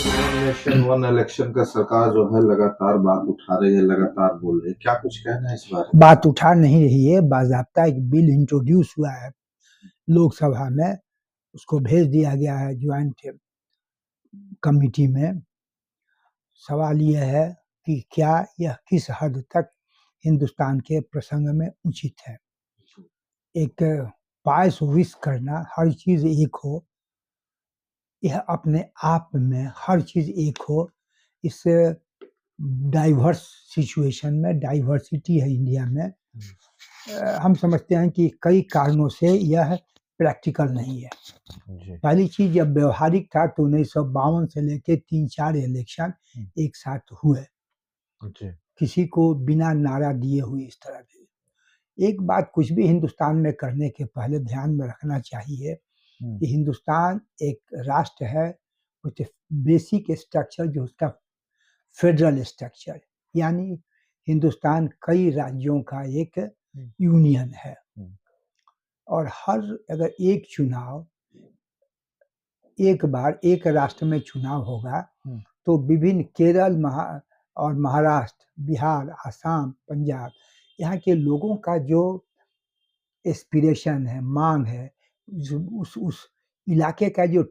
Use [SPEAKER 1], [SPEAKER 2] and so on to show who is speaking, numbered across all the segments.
[SPEAKER 1] One nation one election का सरकार जो है लगातार बात उठा रही है, लगातार बोल रही है। क्या कुछ कहना है इस बारे में?
[SPEAKER 2] बात उठा नहीं रही है। बाज़ाब्ता एक बिल इंट्रोड्यूस हुआ है लोकसभा में, उसको भेज दिया गया है ज्वाइंट कमिटी में। सवाल यह है कि क्या यह किस हद तक हिंदुस्तान के प्रसंग में उचित है। एक पायस विश करना, हर चीज एक हो, यह अपने आप में हर चीज एक हो, इस डाइवर्स सिचुएशन में, डाइवर्सिटी है इंडिया में, हम समझते हैं कि कई कारणों से यह प्रैक्टिकल नहीं है। पहली चीज, जब व्यवहारिक था तो 1952 से लेके 3-4 इलेक्शन एक साथ हुए, किसी को बिना नारा दिए हुए इस तरह के। एक बात कुछ भी हिंदुस्तान में करने के पहले ध्यान में रखना चाहिए कि हिंदुस्तान एक राष्ट्र है, विथ बेसिक स्ट्रक्चर जो उसका फेडरल स्ट्रक्चर, यानी हिंदुस्तान कई राज्यों का एक यूनियन है। और हर अगर एक चुनाव, एक बार एक राष्ट्र में चुनाव होगा तो विभिन्न केरल और महाराष्ट्र, बिहार, आसाम, पंजाब, यहाँ के लोगों का जो एस्पिरेशन है, मांग है, उस इलाके का जो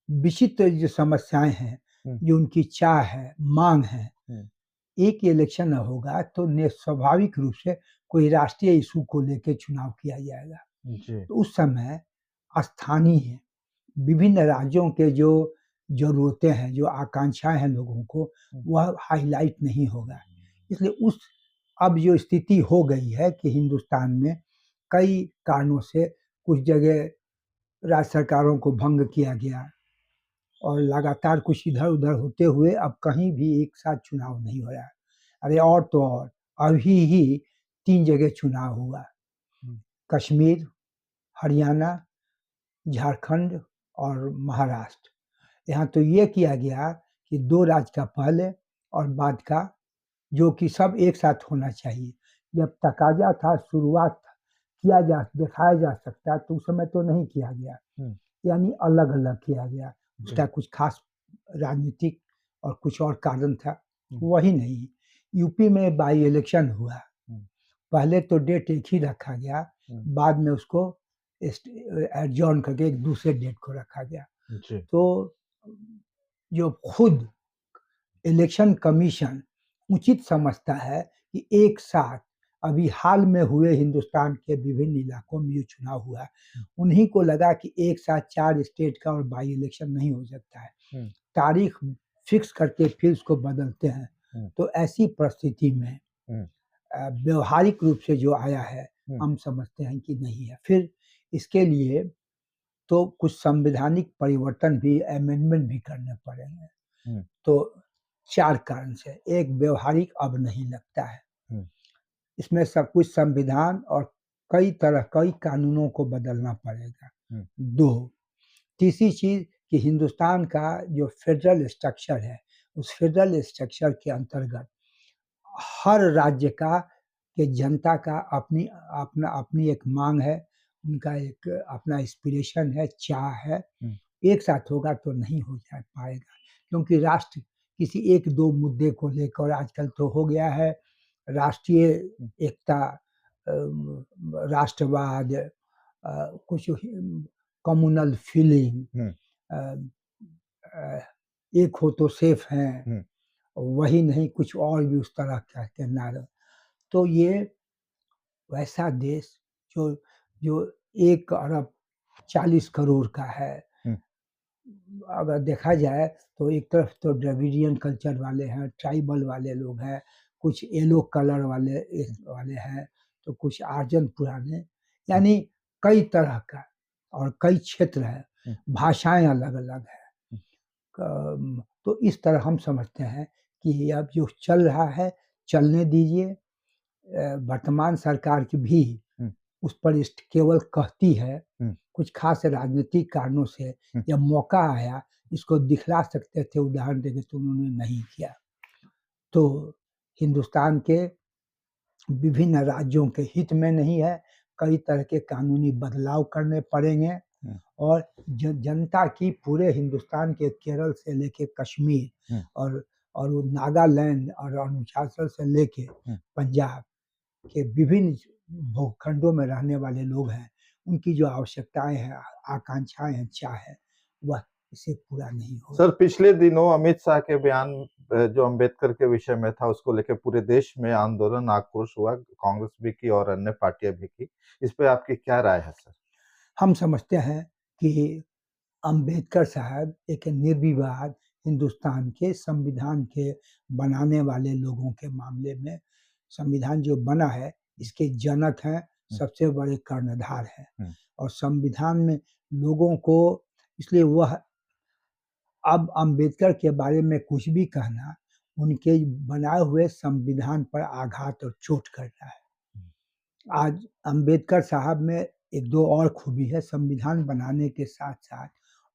[SPEAKER 2] विचित्र जो समस्याएं हैं, जो उनकी चाह है, मांग है, एक इलेक्शन होगा तो स्वाभाविक रूप से कोई राष्ट्रीय इशू को लेकर चुनाव किया जाएगा। तो उस समय स्थानीय विभिन्न राज्यों के जो जरूरतें हैं, जो आकांक्षाएं हैं लोगों को, वह हाईलाइट नहीं होगा। इसलिए अब जो स्थिति हो गई है कि हिंदुस्तान में कई कारणों से कुछ जगह राज्य सरकारों को भंग किया गया और लगातार कुछ इधर उधर होते हुए अब कहीं भी एक साथ चुनाव नहीं हो रहा है। अरे और तो और, अभी ही 3 जगह चुनाव हुआ, कश्मीर, हरियाणा, झारखंड और महाराष्ट्र। यहाँ तो ये किया गया कि 2 राज्य का पहले और बाद का, जो कि सब एक साथ होना चाहिए। जब तकाजा था, शुरुआत दिखाया जा सकता, तो उस समय तो नहीं किया गया, यानी अलग अलग किया गया। उसका कुछ खास राजनीतिक और कुछ और कारण था, वही नहीं। यूपी में बाई इलेक्शन हुआ, पहले तो डेट एक ही रखा गया, बाद में उसको एडजॉर्न करके एक दूसरे डेट को रखा गया। तो जो खुद इलेक्शन कमीशन उचित समझता है कि एक साथ अभी हाल में हुए हिंदुस्तान के विभिन्न इलाकों में जो चुनाव हुआ, उन्हीं को लगा कि एक साथ 4 स्टेट का और बाई इलेक्शन नहीं हो सकता है, तारीख फिक्स करके फिर उसको बदलते हैं। तो ऐसी परिस्थिति में व्यवहारिक रूप से जो आया है, हम समझते हैं कि नहीं है। फिर इसके लिए तो कुछ संवैधानिक परिवर्तन भी, अमेंडमेंट भी करने पड़ेंगे। तो 4 कारण से, एक, व्यवहारिक अब नहीं लगता है, इसमें सब कुछ संविधान और कई कानूनों को बदलना पड़ेगा। 2, तीसरी चीज कि हिंदुस्तान का जो फेडरल स्ट्रक्चर है, उस फेडरल स्ट्रक्चर के अंतर्गत हर राज्य के जनता का अपनी एक मांग है, उनका एक अपना एस्पिरेशन है, चाह है। एक साथ होगा तो नहीं हो जा पाएगा, क्योंकि राष्ट्र किसी 1-2 मुद्दे को लेकर, आजकल तो हो गया है राष्ट्रीय एकता, राष्ट्रवाद, कुछ कम्युनल फीलिंग, एक हो तो सेफ हैं, वही नहीं कुछ और भी उस तरह के नारे। तो ये वैसा देश जो 1 अरब 40 करोड़ का है, अगर देखा जाए तो एक तरफ तो द्रविडियन कल्चर वाले हैं, ट्राइबल वाले लोग हैं, कुछ येलो कलर वाले हैं, तो कुछ आर्जन पुराने, यानी कई तरह का और कई क्षेत्र है, भाषाएं अलग अलग है। तो इस तरह हम समझते हैं कि अब जो चल रहा है चलने दीजिए। वर्तमान सरकार की भी उस पर केवल कहती है, कुछ खास राजनीतिक कारणों से जब मौका आया इसको दिखला सकते थे, उदाहरण देके, तो उन्होंने नहीं किया। तो हिंदुस्तान के विभिन्न राज्यों के हित में नहीं है, कई तरह के कानूनी बदलाव करने पड़ेंगे। और जनता की पूरे हिंदुस्तान के केरल से लेके कश्मीर और वो नागालैंड और अरुणाचल से लेके पंजाब के विभिन्न भूखंडों में रहने वाले लोग हैं, उनकी जो आवश्यकताएं हैं, आकांक्षाएं हैं, चाह है, वह इसे पूरा नहीं हो।
[SPEAKER 3] सर, पिछले दिनों अमित शाह के बयान जो अंबेडकर के विषय में था, उसको लेकर पूरे देश में आंदोलन, आक्रोश हुआ, कांग्रेस भी की और अन्य पार्टियां भी की। इस पे आपकी क्या राय है सर?
[SPEAKER 2] हम समझते हैं कि अंबेडकर साहब एक निर्विवाद हिंदुस्तान के संविधान के बनाने वाले लोगों के मामले में, संविधान जो बना है इसके जनक हैं, सबसे बड़े कर्णधार हैं, और संविधान में लोगों को, इसलिए वह अब अंबेडकर के बारे में कुछ भी कहना उनके बनाए हुए संविधान पर आघात और चोट करना है। आज अंबेडकर साहब में एक दो और खूबी है, संविधान बनाने के साथ साथ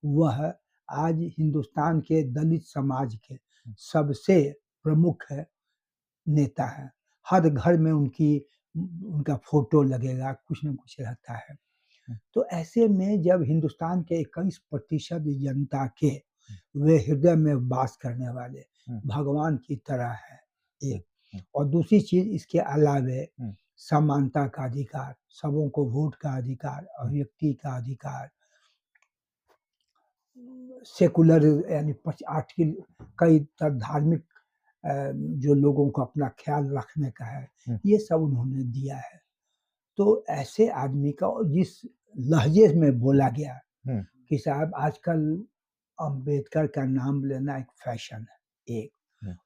[SPEAKER 2] वह आज हिंदुस्तान के दलित समाज के सबसे प्रमुख नेता है। हर घर में उनका फोटो लगेगा, कुछ न कुछ रहता है। तो ऐसे में जब हिंदुस्तान के 21% जनता के वे हृदय में वास करने वाले भगवान की तरह है एक, और दूसरी चीज इसके अलावे समानता का अधिकार, सबों को वोट का अधिकार, अभिव्यक्ति का अधिकार, सेकुलर यानी आर्टिकल कई धार्मिक जो लोगों को अपना ख्याल रखने का है, ये सब उन्होंने दिया है। तो ऐसे आदमी का जिस लहजे में बोला गया कि साहब आजकल अंबेडकर का नाम लेना एक फैशन है एक,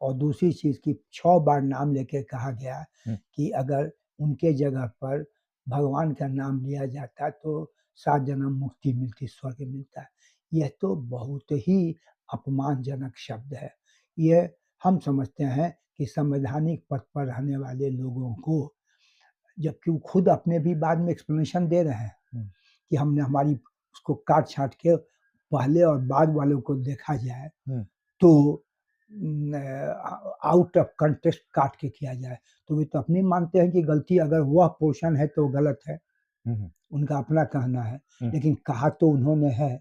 [SPEAKER 2] और दूसरी चीज की 6 बार नाम लेके कहा गया कि अगर उनके जगह पर भगवान का नाम लिया जाता तो 7 जन्म मुक्ति मिलती, स्वर्ग मिलता। यह तो बहुत ही अपमानजनक शब्द है। यह हम समझते हैं कि संवैधानिक पद पर रहने वाले लोगों को, जबकि वो खुद अपने भी बाद में एक्सप्लेनेशन दे रहे हैं कि हमने हमारी उसको काट छाट के पहले और बाद वालों को देखा जाए तो आउट ऑफ कंटेक्स्ट काट के किया जाए, तो वे तो अपनी मानते हैं कि गलती अगर वह पोर्शन है तो गलत है, उनका अपना कहना है, लेकिन कहा तो उन्होंने है।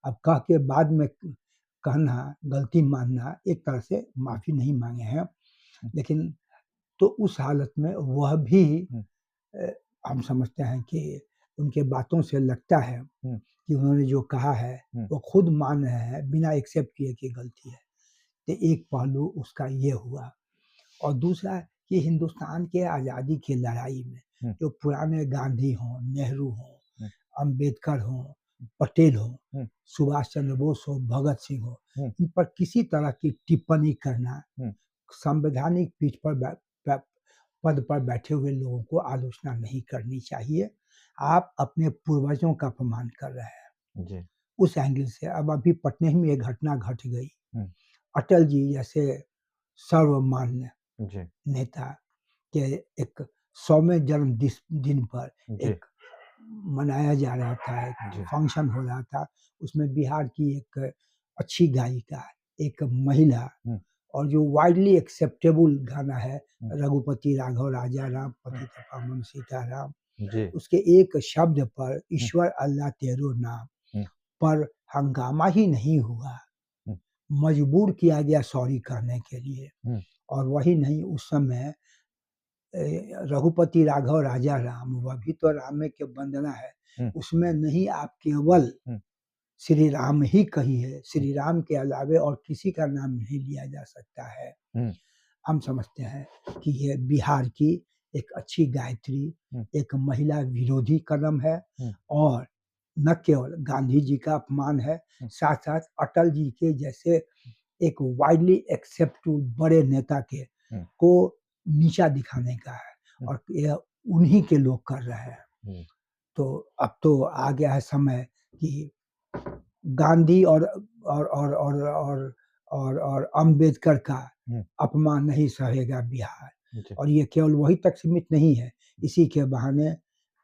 [SPEAKER 2] अब कह के बाद में कहना, गलती मानना, एक तरह से माफी नहीं मांगे हैं, लेकिन तो उस हालत में वह भी हम समझते हैं कि उनके बातों से लगता है कि उन्होंने जो कहा है वो खुद मान रहे हैं बिना एक्सेप्ट किए कि गलती है। तो एक पहलू उसका ये हुआ, और दूसरा कि हिंदुस्तान के आज़ादी की लड़ाई में जो पुराने गांधी हों, नेहरू हों, अंबेडकर हों, पटेल हों, सुभाष चंद्र बोस हो, भगत सिंह हो, इन पर किसी तरह की टिप्पणी करना संवैधानिक पीठ पर पद पर बैठे हुए लोगों को आलोचना नहीं करनी चाहिए। आप अपने पूर्वजों का अपमान कर रहे हैं जी। उस एंगल से अब अभी पटना में एक घटना घट गई, अटल जी जैसे सर्वमान्य नेता के एक 100वें जन्म दिन पर एक मनाया जा रहा था, एक फंक्शन हो रहा था, उसमें बिहार की एक अच्छी गायिका, एक महिला, और जो वाइडली एक्सेप्टेबल गाना है रघुपति राघव राजा राम पतित पावन सीताराम, उसके एक शब्द पर ईश्वर अल्लाह तेरो नाम पर हंगामा ही नहीं हुआ, मजबूर किया गया सॉरी कहने के लिए। और वही नहीं, उस समय रघुपति राघव राजा राम, वह भी तो राम के वंदना है, उसमें नहीं आप केवल श्री राम ही कही है, श्री राम के अलावे और किसी का नाम नहीं लिया जा सकता है। हम समझते हैं कि यह बिहार की एक अच्छी गायत्री, एक महिला विरोधी कदम है, और न केवल गांधी जी का अपमान है, साथ साथ अटल जी के जैसे एक वाइडली एक्सेप्टेड बड़े नेता के को नीचा दिखाने का है, और यह उन्हीं के लोग कर रहे हैं। तो अब तो आ गया है समय कि गांधी और अंबेडकर का अपमान नहीं सहेगा बिहार, और ये केवल वही तक सीमित नहीं है, इसी के बहाने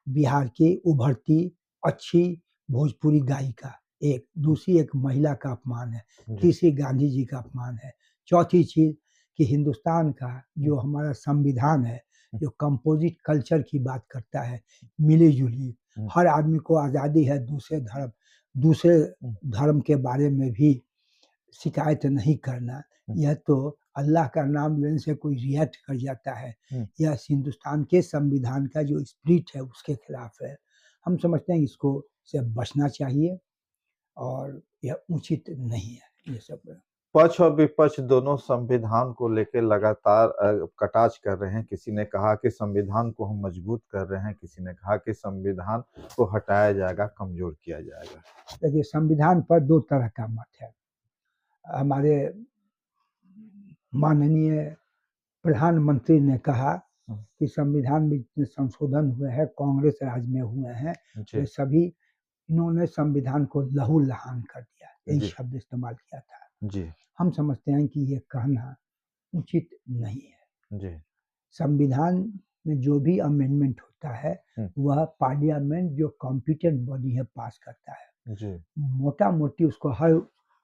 [SPEAKER 2] बिहार की उभरती अच्छी भोजपुरी गायिका, एक दूसरी एक महिला का अपमान है, तीसरी गांधी जी का अपमान है, चौथी चीज कि हिंदुस्तान का जो हमारा संविधान है, जो कंपोजिट कल्चर की बात करता है, मिली जुली, हर आदमी को आज़ादी है दूसरे धर्म दूसरे
[SPEAKER 3] हुँ।
[SPEAKER 2] धर्म के बारे में भी शिकायत नहीं करना,
[SPEAKER 3] हुँ।
[SPEAKER 2] यह तो अल्लाह का नाम लेने से कोई रिएक्ट कर जाता है।
[SPEAKER 3] हुँ।
[SPEAKER 2] यह हिंदुस्तान के संविधान का जो स्पिरिट है उसके खिलाफ है। हम समझते हैं इसको से बचना चाहिए और यह उचित नहीं है ये सब।
[SPEAKER 3] पक्ष और विपक्ष दोनों संविधान को लेके लगातार कटाक्ष कर रहे हैं। किसी ने कहा कि संविधान को हम मजबूत कर रहे हैं, किसी ने कहा कि संविधान को हटाया जाएगा, कमज़ोर किया जाएगा।
[SPEAKER 2] देखिए संविधान पर 2 तरह का मत है। हमारे माननीय प्रधानमंत्री ने कहा
[SPEAKER 3] हुँ।
[SPEAKER 2] कि संविधान में जितने संशोधन हुए हैं, कांग्रेस राज में हुए हैं, वे
[SPEAKER 3] जी,
[SPEAKER 2] सभी इन्होंने संविधान को लहू-लहान कर दिया, यही
[SPEAKER 3] जी,
[SPEAKER 2] शब्द इस्तेमाल किया था।
[SPEAKER 3] जी,
[SPEAKER 2] हम समझते हैं कि ये कहना उचित नहीं है।
[SPEAKER 3] जी।
[SPEAKER 2] संविधान में जो भी अमेंडमेंट होता है,
[SPEAKER 3] हुँ।
[SPEAKER 2] वह पार्लियामेंट जो कॉम्पिटेंट बॉडी है पास करता है।
[SPEAKER 3] जी।
[SPEAKER 2] मोटा-मोटी उसको हर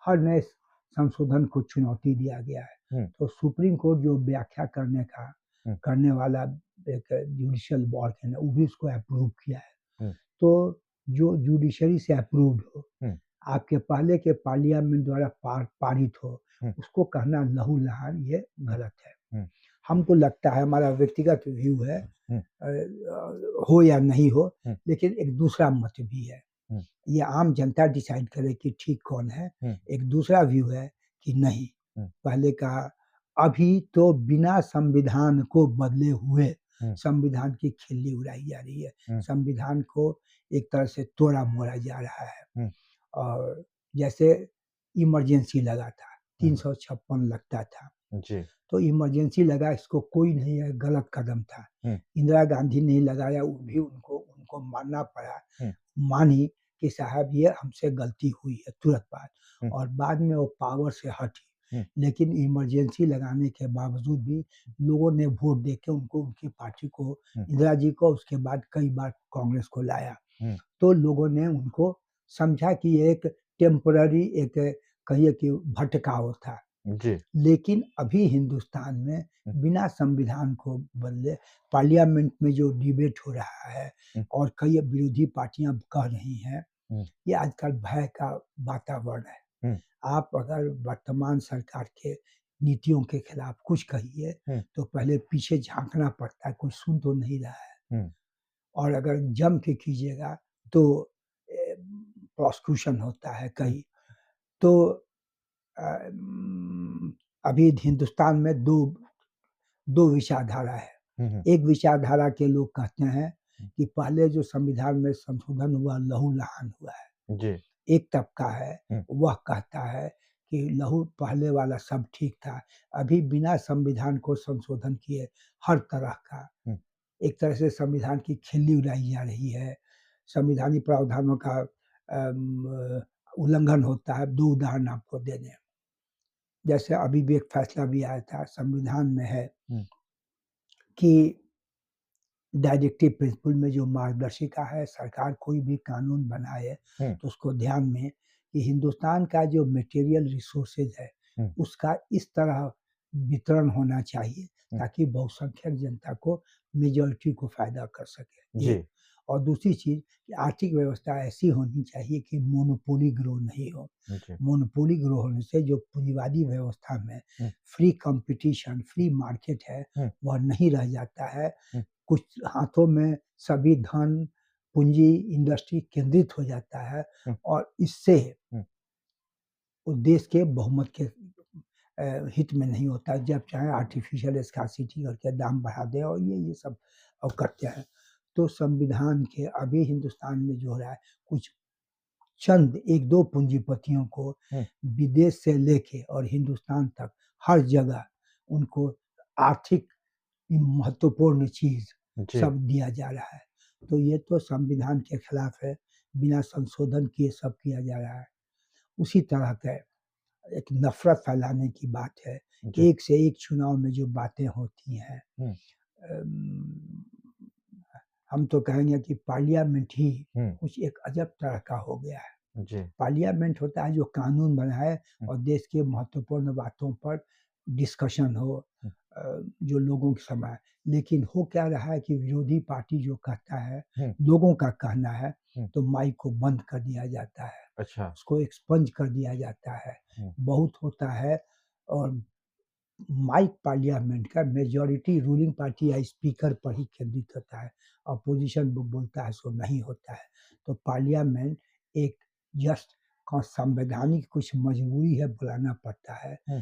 [SPEAKER 2] हर नए संशोधन को चुनौती दिया गया है।
[SPEAKER 3] हुँ।
[SPEAKER 2] तो सुप्रीम कोर्ट जो व्याख्या
[SPEAKER 3] हुँ।
[SPEAKER 2] करने वाला एक जुडिशियल बॉडी है ना, वो भी उसको अप्रूव किया है।
[SPEAKER 3] हुँ।
[SPEAKER 2] तो जो जुडिशरी से अप्रूव्ड हो,
[SPEAKER 3] हुँ।
[SPEAKER 2] आपके पहले के पार्लियामेंट द्वारा पारित हो,
[SPEAKER 3] हुँ।
[SPEAKER 2] उसको कहना लहू-लहान ये
[SPEAKER 3] हुँ।
[SPEAKER 2] गलत है।
[SPEAKER 3] हुँ।
[SPEAKER 2] हमको लगता है हमारा व्यक्तिगत व्यू है
[SPEAKER 3] हुँ।
[SPEAKER 2] हो या नहीं हो,
[SPEAKER 3] हुँ।
[SPEAKER 2] लेकिन एक दूसरा मत भी है।
[SPEAKER 3] हुँ।
[SPEAKER 2] ये आम जनता डिसाइड करे कि ठीक कौन है।
[SPEAKER 3] हुँ।
[SPEAKER 2] एक दूसरा व्यू है कि नहीं,
[SPEAKER 3] हुँ।
[SPEAKER 2] पहले कहा अभी तो बिना संविधान को बदले हुए
[SPEAKER 3] हुँ।
[SPEAKER 2] संविधान की खिल्ली उड़ाई जा रही है।
[SPEAKER 3] हुँ।
[SPEAKER 2] संविधान को एक तरह से तोड़ा-मोड़ा जा रहा है।
[SPEAKER 3] हुँ।
[SPEAKER 2] और जैसे इमरजेंसी लगा था,
[SPEAKER 3] हुँ।
[SPEAKER 2] 356 लगता था।
[SPEAKER 3] जी।
[SPEAKER 2] तो इमरजेंसी लगा इसको कोई नहीं है, गलत कदम था।
[SPEAKER 3] हुँ।
[SPEAKER 2] इंदिरा गांधी ने लगाया, वो भी उनको उनको मानना पड़ा।
[SPEAKER 3] हुँ।
[SPEAKER 2] मानी कि साहब ये हमसे गलती हुई है तुरंत बाद,
[SPEAKER 3] हुँ।
[SPEAKER 2] और बाद में वो पावर से हटी।
[SPEAKER 3] हुँ।
[SPEAKER 2] लेकिन इमरजेंसी लगाने के बावजूद भी लोगों ने वोट देके उनको, उनकी पार्टी को,
[SPEAKER 3] हुँ।
[SPEAKER 2] इंदिरा जी को, उसके बाद कई बार कांग्रेस को लाया।
[SPEAKER 3] हुँ।
[SPEAKER 2] तो लोगों ने उनको समझा कि ये एक टेम्पररी, एक कहिए कि भटकाव था।
[SPEAKER 3] जी।
[SPEAKER 2] लेकिन अभी हिंदुस्तान में
[SPEAKER 3] हुँ।
[SPEAKER 2] बिना संविधान को बदले पार्लियामेंट में जो डिबेट हो रहा है
[SPEAKER 3] हुँ।
[SPEAKER 2] और कई विरोधी पार्टियां कह रही हैं,
[SPEAKER 3] हुँ।
[SPEAKER 2] ये आजकल भय का वातावरण है।
[SPEAKER 3] हुँ।
[SPEAKER 2] आप अगर वर्तमान सरकार के नीतियों के खिलाफ कुछ कहिए,
[SPEAKER 3] हुँ।
[SPEAKER 2] तो पहले पीछे झांकना पड़ता है, कोई सुन तो नहीं रहा है।
[SPEAKER 3] हुँ।
[SPEAKER 2] और अगर जम के कीजिएगा तो प्रोसिक्यूशन होता है
[SPEAKER 3] हुँ।
[SPEAKER 2] कहीं। तो अ, उम, अभी हिंदुस्तान में 2 विचारधारा है।
[SPEAKER 3] हुँ। हुँ।
[SPEAKER 2] एक विचारधारा के लोग कहते हैं
[SPEAKER 3] हुँ।
[SPEAKER 2] कि पहले जो संविधान में संशोधन हुआ, लहू-लहान हुआ है।
[SPEAKER 3] जी।
[SPEAKER 2] एक तबका है,
[SPEAKER 3] हुँ।
[SPEAKER 2] वह कहता है कि लहू पहले वाला सब ठीक था। अभी बिना संविधान को संशोधन किए हर तरह का,
[SPEAKER 3] हुँ।
[SPEAKER 2] एक तरह से संविधान की खिल्ली उड़ाई जा रही है। संविधानिक प्रावधानों का उल्लंघन होता है। 2 उदाहरण आपको दे दें। जैसे अभी भी एक फैसला भी आया था, संविधान में है
[SPEAKER 3] हुँ।
[SPEAKER 2] कि डायरेक्टिव प्रिंसिपल में जो मार्गदर्शिका है, सरकार कोई भी कानून बनाए
[SPEAKER 3] हुँ।
[SPEAKER 2] तो उसको ध्यान में कि हिंदुस्तान का जो मटेरियल रिसोर्सेज है,
[SPEAKER 3] हुँ।
[SPEAKER 2] उसका इस तरह वितरण होना चाहिए
[SPEAKER 3] हुँ।
[SPEAKER 2] ताकि बहुसंख्यक जनता को, मेजॉरिटी को फ़ायदा कर सके,
[SPEAKER 3] जी।
[SPEAKER 2] एक। और दूसरी चीज़ कि आर्थिक व्यवस्था ऐसी होनी चाहिए कि मोनोपोली ग्रो नहीं हो।
[SPEAKER 3] जी।
[SPEAKER 2] मोनोपोली ग्रो होने से जो पूंजीवादी व्यवस्था में
[SPEAKER 3] हुँ।
[SPEAKER 2] फ्री कॉम्पिटिशन, फ्री मार्केट है,
[SPEAKER 3] हुँ।
[SPEAKER 2] वह नहीं रह जाता है।
[SPEAKER 3] हुँ।
[SPEAKER 2] कुछ हाथों में सभी धन, पूँजी, इंडस्ट्री केंद्रित हो जाता है
[SPEAKER 3] हुँ।
[SPEAKER 2] और इससे
[SPEAKER 3] हुँ।
[SPEAKER 2] वो देश के बहुमत के हित में नहीं होता है। जब चाहे आर्टिफिशियल स्कार्सिटी करके दाम बढ़ा दें और ये सब और करते हैं। तो संविधान के अभी हिंदुस्तान में जो हो रहा है, कुछ चंद 1-2 पूंजीपतियों को
[SPEAKER 3] हुँ।
[SPEAKER 2] विदेश से लेके और हिंदुस्तान तक हर जगह उनको आर्थिक महत्वपूर्ण चीज़
[SPEAKER 3] जी।
[SPEAKER 2] सब दिया जा रहा है। तो ये तो संविधान के खिलाफ है, बिना संशोधन किए सब किया जा रहा है। उसी तरह का एक नफ़रत फैलाने की बात है।
[SPEAKER 3] जी।
[SPEAKER 2] एक से एक चुनाव में जो बातें होती हैं,
[SPEAKER 3] हुँ।
[SPEAKER 2] अम, हम तो कहेंगे कि पार्लियामेंट ही
[SPEAKER 3] हुँ।
[SPEAKER 2] कुछ एक अजब तरह का हो गया है।
[SPEAKER 3] जी।
[SPEAKER 2] पार्लियामेंट होता है जो कानून बनाए
[SPEAKER 3] हुँ।
[SPEAKER 2] और देश के महत्वपूर्ण बातों पर डिस्कशन हो,
[SPEAKER 3] हुँ।
[SPEAKER 2] जो लोगों के समय। लेकिन हो क्या रहा है कि विरोधी पार्टी जो कहता है,
[SPEAKER 3] हुँ।
[SPEAKER 2] लोगों का कहना है,
[SPEAKER 3] हुँ।
[SPEAKER 2] तो माइक को बंद कर दिया जाता है।
[SPEAKER 3] अच्छा।
[SPEAKER 2] उसको एक्सपंज कर दिया जाता है।
[SPEAKER 3] हुँ।
[SPEAKER 2] बहुत होता है और माइक पार्लियामेंट का मेजॉरिटी रूलिंग पार्टी या स्पीकर पर ही केंद्रित होता है। अपोजिशन वो बोलता है सो नहीं होता है। तो पार्लियामेंट एक जस्ट संवैधानिक कुछ मजबूरी है बुलाना पड़ता है।
[SPEAKER 3] हुँ।